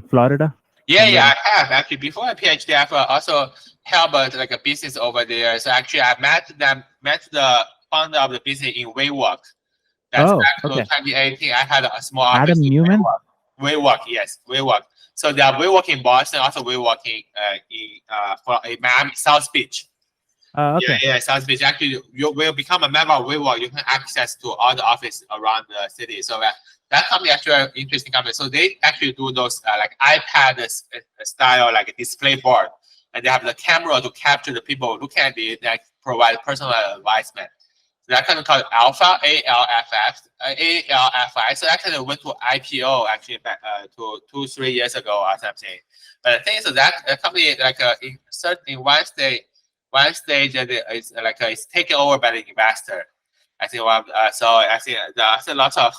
Florida. Yeah, I have actually. Before my PhD, I've also helped like a business over there. So actually, I met the founder of the business in WeWork. That's back to 2018. I had a small office. Adam Newman. WeWork, yes, WeWork. So they are WeWork in Boston, also WeWork in Miami, South Beach. Okay. Yeah, South Beach. Actually, you will become a member of WeWork. You can access to all the office around the city. So that company actually an interesting company. So they actually do those like iPad style like a display board, and they have the camera to capture the people looking at it that provide personal advisement. So that kind of called Alpha, ALFI. So actually went to IPO actually back to 2-3 years ago or something. But the thing is that company like in one stage it's like it's taken over by the investor. I think so I think there's lots of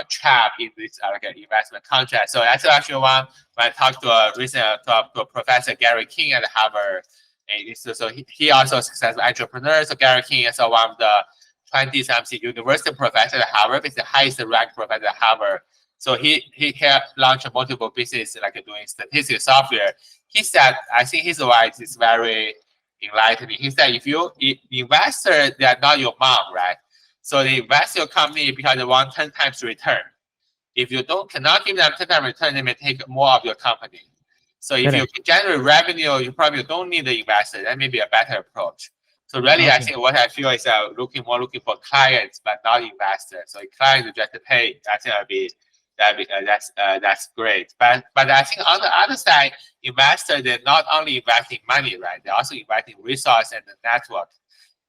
trap in this like investment contract. So that's actually one when I talked to to Professor Gary King at Harvard. And so he also a successful entrepreneur. So Gary King is one of the 20-something university professor at Harvard. He's the highest ranked professor at Harvard. So he can launch multiple business like doing statistical software. He said, I think his advice is very enlightening. He said, if the investor, they are not your mom, right? So they invest your company because they want 10 times return. If you cannot give them 10 times return, they may take more of your company. So if you generate revenue, you probably don't need the investor. That may be a better approach. So really, I think what I feel is looking for clients, but not investors. So if clients just pay, I think that's great. But I think on the other side, investors, they're not only investing money, right? They're also investing resource and the network.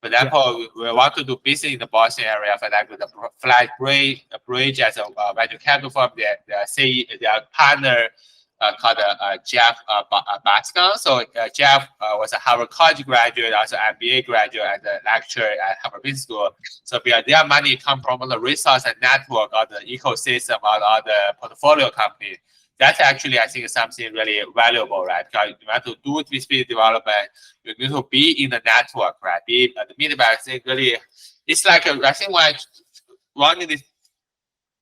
For example, we want to do business in the Boston area. For example, the Flight Bridge as a venture capital firm, their partner called Jeff Bascom. So Jeff was a Harvard College graduate, also MBA graduate and a lecturer at Harvard Business School. So because their money come from the resource and network or the ecosystem or the portfolio company. That's actually, I think, something really valuable, right? Because you want to do this business development, you need to be in the network, right? Be at the meeting. I think really, it's like I think when I wanted to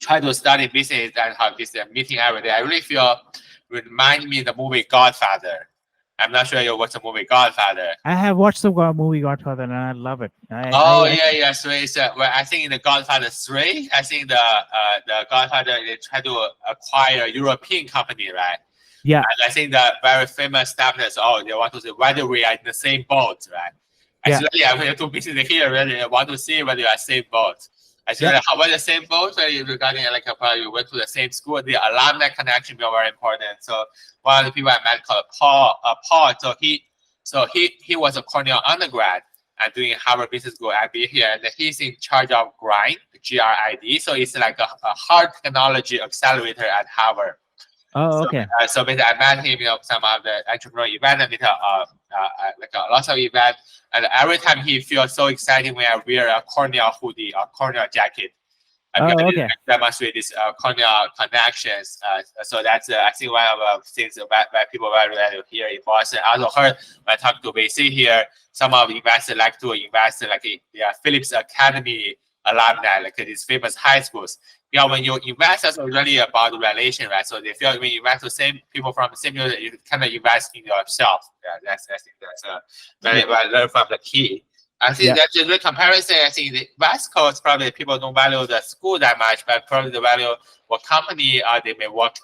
try to study business and have this meeting every day, I really feel remind me the movie Godfather. I'm not sure you watched the movie Godfather. I have watched the movie Godfather and I love it. Yeah. So it's well, I think in the Godfather 3, I think the Godfather, they try to acquire a European company, right? Yeah. And I think the very famous status, they want to say whether we are in the same boat, right? Actually, we have to business here, really want to see whether you are same boat. Actually, how about the same boat? Regarding you went to the same school, the alumni connection is very important. So one of the people I met called Paul. So he was a Cornell undergrad and doing Harvard Business School MBA here, and he's in charge of GRID, GRID. So it's like a hard technology accelerator at Harvard. Oh, okay. So basically, I met him, some of the entrepreneur event and lots of events. And every time he feels so excited when I wear a Cornell hoodie or Cornell jacket. I demonstrate this Cornell connections. So that's I think one of the things that people value here in Boston. I also heard when I talk to VC here, some of the investors like to invest in Phillips Academy alumni, like these famous high schools. When you invest, that's really about the relation, right? So they feel when you invest with same people from the same university, you kind of invest in yourself. I think that's very learn from the key. I think that's a good comparison. I think the West Coast probably people don't value the school that much, but probably the value what company they may work.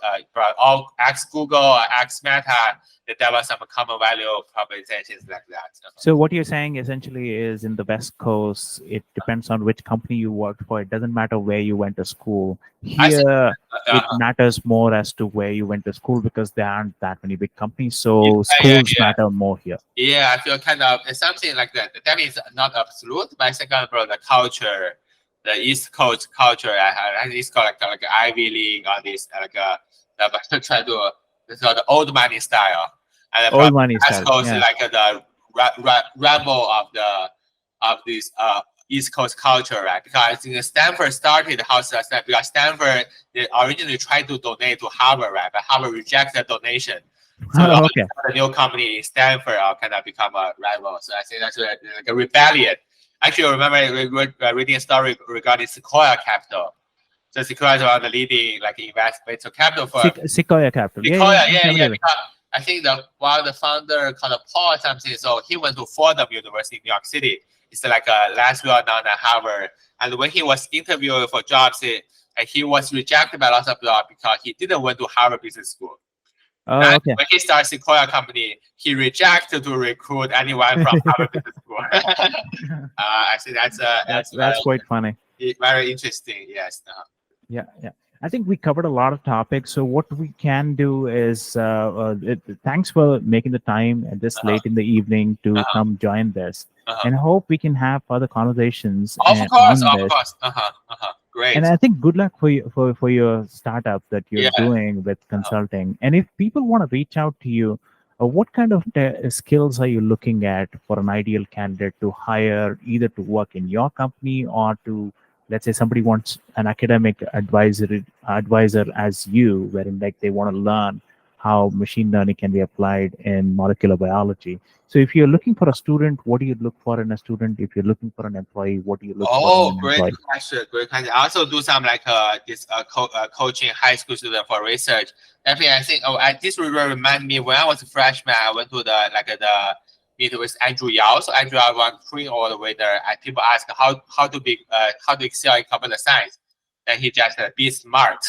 All ex Google or ex Meta, they develop some common value propositions like that. So what you're saying essentially is in the West Coast, it depends on which company you worked for. It doesn't matter where you went to school. Here, it matters more as to where you went to school because there aren't that many big companies. So schools matter more here. Yeah, I feel kind of something like that. That means not absolute, but I think about the culture. The East Coast culture, it's called like Ivy League or this try to it's called the old money style. And the old money West Coast is like the rebel of this East Coast culture, right? Because Stanford started the house because Stanford they originally tried to donate to Harvard, right? But Harvard rejected the donation. So the new company in Stanford kind of become a rival. So I think that's like a rebellion. Actually, I remember reading a story regarding Sequoia Capital. So Sequoia is one of the leading venture capital firm. Sequoia Capital. Yeah. Because I think one of the founder called Paul something. So he went to Fordham University in New York City. It's like a last well known at Harvard. And when he was interviewed for jobs, he was rejected by lots of jobs because he didn't went to Harvard Business School. When he started Sequoia company, he rejected to recruit anyone from Harvard Business School. I think that's quite funny. Very interesting. Yes. Yeah. I think we covered a lot of topics. So what we can do is, thanks for making the time at this late in the evening to come join this, and I hope we can have further conversations. Of course. Great. And I think good luck for your startup that you're doing with consulting. And if people want to reach out to you, what kind of skills are you looking at for an ideal candidate to hire, either to work in your company or to, let's say, somebody wants an academic advisor as you, wherein they want to learn how machine learning can be applied in molecular biology. So if you're looking for a student, what do you look for in a student? If you're looking for an employee, what do you look for in an Great employee? question. Great question. I also do some like coaching high school student for research. Definitely, I think this really remind me when I was a freshman, I went to the meet with Andrew Yao. So Andrew Yao won 3 award winner, and people ask how to excel in computer science. And he just be smart.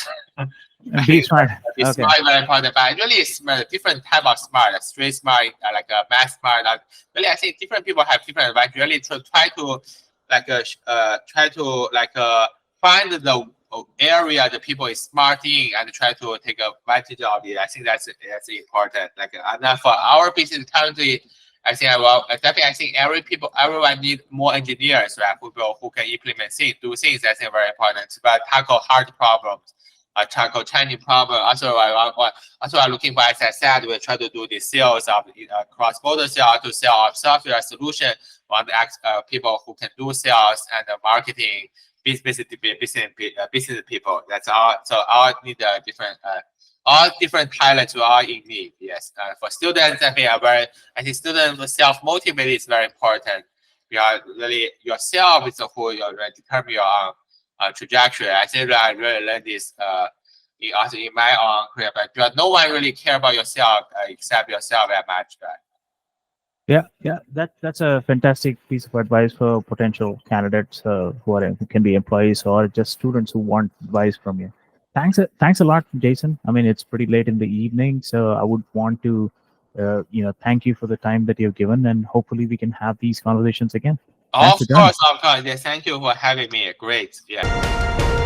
Be smart. Be smart is very important, but really it's different type of smart, street smart, like a math smart. Really, I think different people have different advantage. Really, to try to find the area the people is smart in and try to take advantage of it. I think that's important. Like, and for our business currently, I think definitely I think everyone need more engineers, right? Who can implement things, do things. I think very important. But tackle hard problems, tackle challenging problem. Also, I'm looking for, as I said, we try to do the sales of cross-border sales to sell our software solution. Want people who can do sales and marketing, business people. That's all. So all need all different talents are all in need. Yes, for students, I think students self-motivated is very important. You are really yourself is who you determine your trajectory. I think I really learned this also in my own career. But no one really care about yourself except yourself that much, right? Yeah, that's a fantastic piece of advice for potential candidates who can be employees or just students who want advice from you. Thanks a lot, Jason. I mean, it's pretty late in the evening, so I would want to, thank you for the time that you've given, and hopefully we can have these conversations again. Of course. Yes, thank you for having me. Great. Yeah.